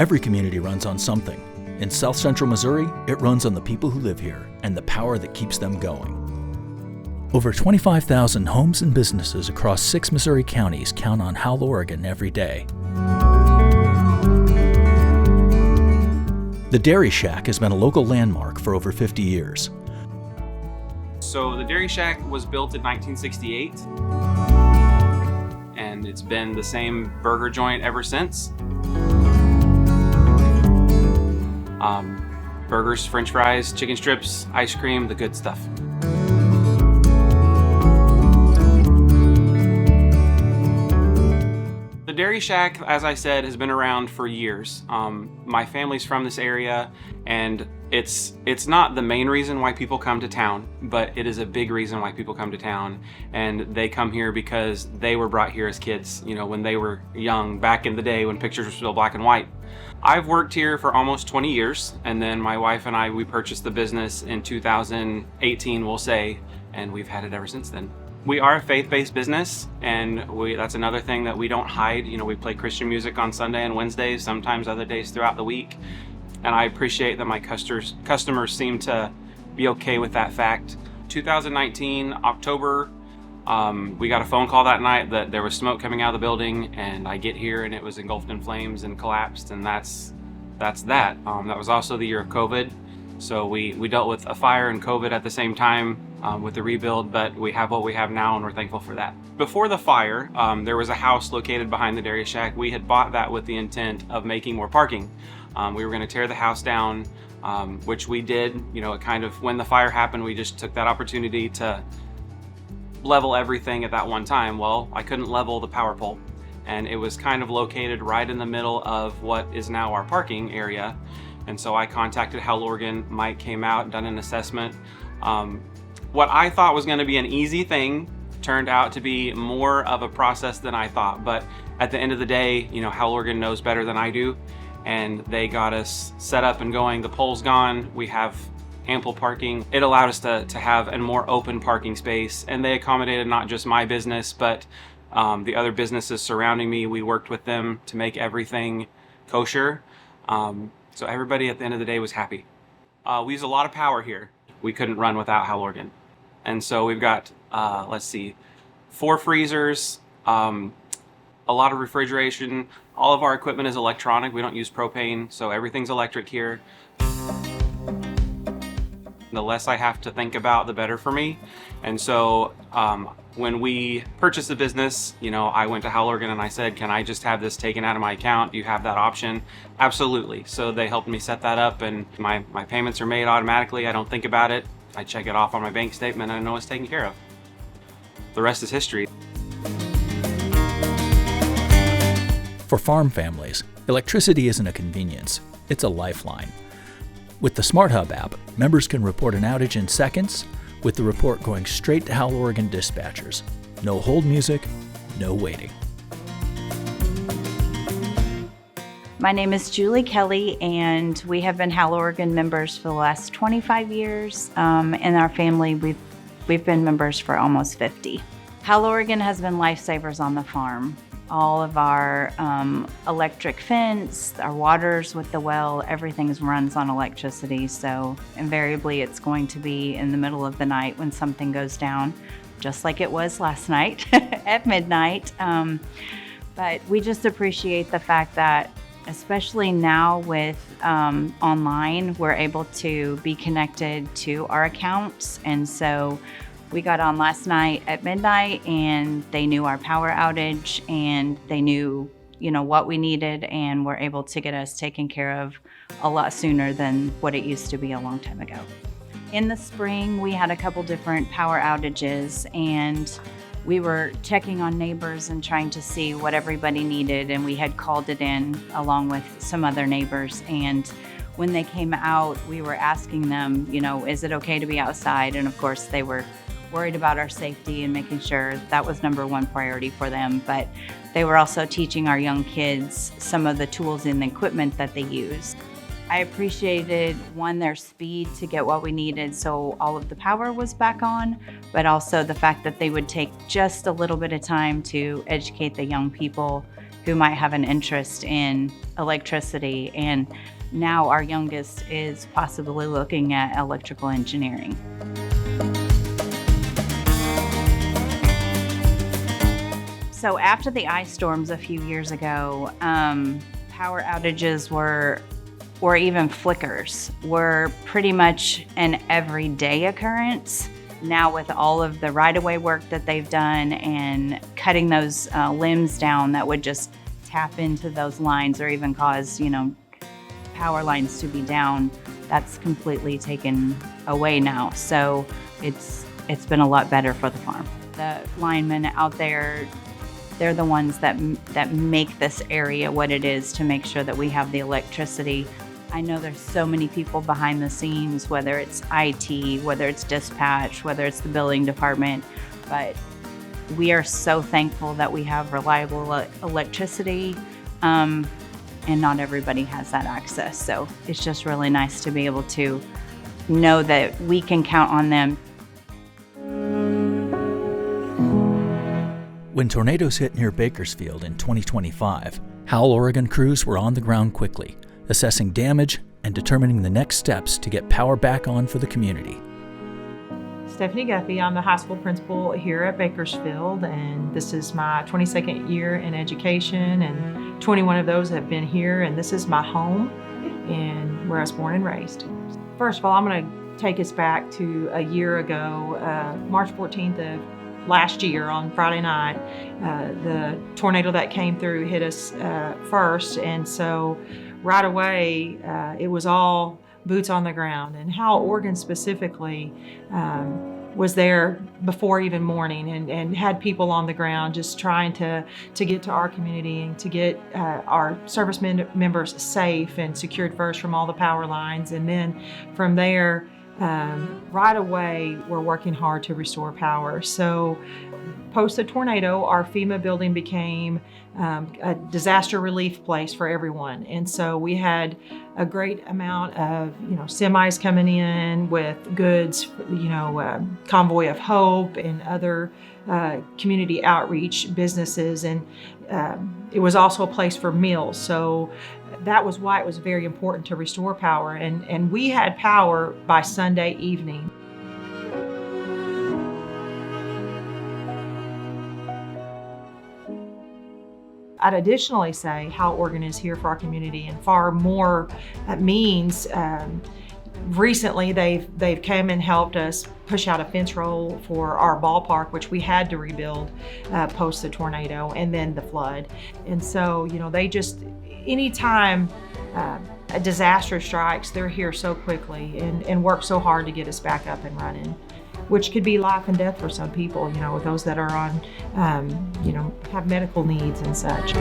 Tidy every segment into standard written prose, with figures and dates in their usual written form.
Every community runs on something. In South Central Missouri, it runs on the people who live here and the power that keeps them going. Over 25,000 homes and businesses across 6 Missouri counties count on Howell-Oregon every day. The Dairy Shack has been a local landmark for over 50 years. So the Dairy Shack was built in 1968, and it's been the same burger joint ever since. Burgers, french fries, chicken strips, ice cream, the good stuff. The Dairy Shack, as I said, has been around for years. My family's from this area, and it's not the main reason why people come to town, but it is a big reason why people come to town. And they come here because they were brought here as kids, when they were young, back in the day when pictures were still black and white. I've worked here for almost 20 years, and then my wife and I, we purchased the business in 2018, we'll say, and we've had it ever since then. We are a faith-based business, and that's another thing that we don't hide. We play Christian music on Sunday and Wednesdays, sometimes other days throughout the week. And I appreciate that my customers seem to be okay with that fact. 2019, October, we got a phone call that night that there was smoke coming out of the building, and I get here and it was engulfed in flames and collapsed, and that's that. That was also the year of COVID. So we dealt with a fire and COVID at the same time with the rebuild, but we have what we have now, and we're thankful for that. Before the fire, there was a house located behind the Dairy Shack. We had bought that with the intent of making more parking. We were going to tear the house down, which we did. When the fire happened, we just took that opportunity to level everything at that one time. Well, I couldn't level the power pole, and it was kind of located right in the middle of what is now our parking area. And so I contacted Howell-Oregon. Mike came out and done an assessment. What I thought was going to be an easy thing turned out to be more of a process than I thought. But at the end of the day, Howell-Oregon knows better than I do, and they got us set up and going. The pole's gone. We have ample parking. It allowed us to have a more open parking space, and they accommodated not just my business, but the other businesses surrounding me. We worked with them to make everything kosher. So everybody at the end of the day was happy. We use a lot of power here. We couldn't run without Howell-Oregon. And so we've got, 4 freezers, a lot of refrigeration. All of our equipment is electronic. We don't use propane, so everything's electric here. The less I have to think about, the better for me. And so when we purchased the business, I went to Howell-Oregon and I said, can I just have this taken out of my account? Do you have that option? Absolutely. So they helped me set that up, and my payments are made automatically. I don't think about it. I check it off on my bank statement and I know it's taken care of. The rest is history. For farm families, electricity isn't a convenience, it's a lifeline. With the Smart Hub app, members can report an outage in seconds, with the report going straight to Howell-Oregon dispatchers. No hold music, no waiting. My name is Julie Kelly, and we have been Howell-Oregon members for the last 25 years. In our family, we've been members for almost 50. Howell-Oregon has been lifesavers on the farm. All of our electric fence, our waters with the well, everything runs on electricity. So invariably it's going to be in the middle of the night when something goes down, just like it was last night at midnight. But we just appreciate the fact that, especially now with online, we're able to be connected to our accounts. And so we got on last night at midnight, and they knew our power outage, and they knew, what we needed, and were able to get us taken care of a lot sooner than what it used to be a long time ago. In the spring, we had a couple different power outages, and we were checking on neighbors and trying to see what everybody needed, and we had called it in along with some other neighbors. And when they came out, we were asking them, is it okay to be outside? And of course, they were worried about our safety and making sure that was number one priority for them. But they were also teaching our young kids some of the tools and the equipment that they use. I appreciated, one, their speed to get what we needed so all of the power was back on, but also the fact that they would take just a little bit of time to educate the young people who might have an interest in electricity, and now our youngest is possibly looking at electrical engineering. So after the ice storms a few years ago, power outages or even flickers were pretty much an everyday occurrence. Now with all of the right-of-way work that they've done and cutting those limbs down that would just tap into those lines or even cause, power lines to be down, that's completely taken away now. So it's been a lot better for the farm. The linemen out there, they're the ones that make this area what it is to make sure that we have the electricity. I know there's so many people behind the scenes, whether it's IT, whether it's dispatch, whether it's the building department, but we are so thankful that we have reliable electricity, and not everybody has that access. So it's just really nice to be able to know that we can count on them. When tornadoes hit near Bakersfield in 2025, Howell-Oregon crews were on the ground quickly, assessing damage and determining the next steps to get power back on for the community. Stephanie Guffey, I'm the high school principal here at Bakersfield, and this is my 22nd year in education, and 21 of those have been here, and this is my home and where I was born and raised. First of all, I'm going to take us back to a year ago, March 14th of last year on Friday night. The tornado that came through hit us first, and so right away, it was all boots on the ground. And Howell-Oregon specifically was there before even morning and had people on the ground just trying to get to our community and to get our service members safe and secured first from all the power lines. And then from there, right away, we're working hard to restore power. So post the tornado, our FEMA building became a disaster relief place for everyone. And so we had a great amount of, semis coming in with goods, Convoy of Hope and other community outreach businesses. And it was also a place for meals. So that was why it was very important to restore power. And we had power by Sunday evening. I'd additionally say Howell-Oregon is here for our community in far more means. Recently, they've come and helped us push out a fence roll for our ballpark, which we had to rebuild post the tornado and then the flood. And so, they just, anytime a disaster strikes, they're here so quickly and work so hard to get us back up and running, which could be life and death for some people, those that are on, have medical needs and such.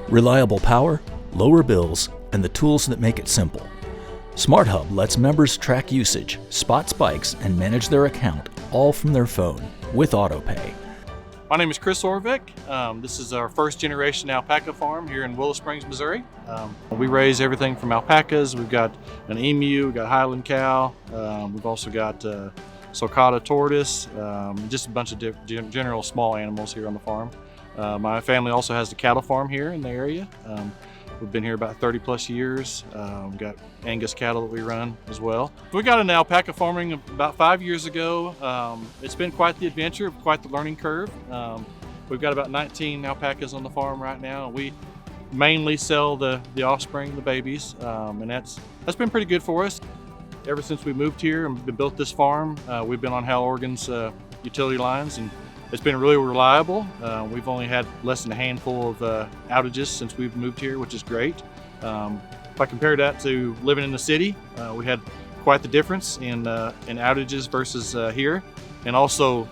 Reliable power, lower bills, and the tools that make it simple. SmartHub lets members track usage, spot spikes, and manage their account, all from their phone with AutoPay. My name is Chris Orvik. This is our first generation alpaca farm here in Willow Springs, Missouri. We raise everything from alpacas. We've got an emu, we've got Highland cow. We've also got sulcata tortoise, just a bunch of general small animals here on the farm. My family also has the cattle farm here in the area. We've been here about 30 plus years. We've got Angus cattle that we run as well. We got into alpaca farming about 5 years ago. It's been quite the adventure, quite the learning curve. We've got about 19 alpacas on the farm right now. We mainly sell the offspring, the babies, and that's been pretty good for us. Ever since we moved here and built this farm, we've been on Howell-Oregon's utility lines, and it's been really reliable. We've only had less than a handful of outages since we've moved here, which is great. If I compare that to living in the city, we had quite the difference in outages versus here. And also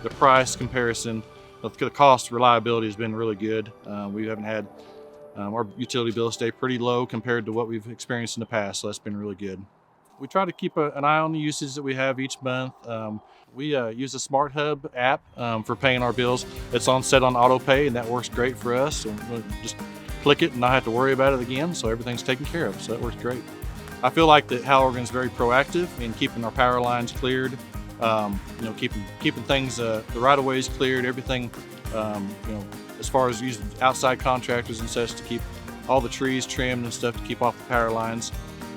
the price comparison, the cost reliability has been really good. We haven't had, our utility bills stay pretty low compared to what we've experienced in the past, so that's been really good. We try to keep an eye on the usage that we have each month. We use the SmartHub app for paying our bills. It's set on AutoPay, and that works great for us. And we'll just click it and not have to worry about it again, so everything's taken care of, so that works great. I feel like that Howell-Oregon is very proactive in keeping our power lines cleared, keeping things, the right-of-ways cleared, everything, as far as using outside contractors and such to keep all the trees trimmed and stuff to keep off the power lines.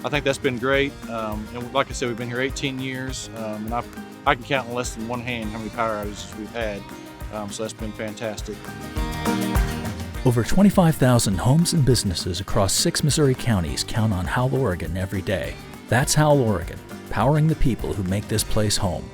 I think that's been great, and like I said, we've been here 18 years, and I can count in less than one hand how many power outages we've had, so that's been fantastic. Over 25,000 homes and businesses across 6 Missouri counties count on Howell-Oregon every day. That's Howell-Oregon, powering the people who make this place home.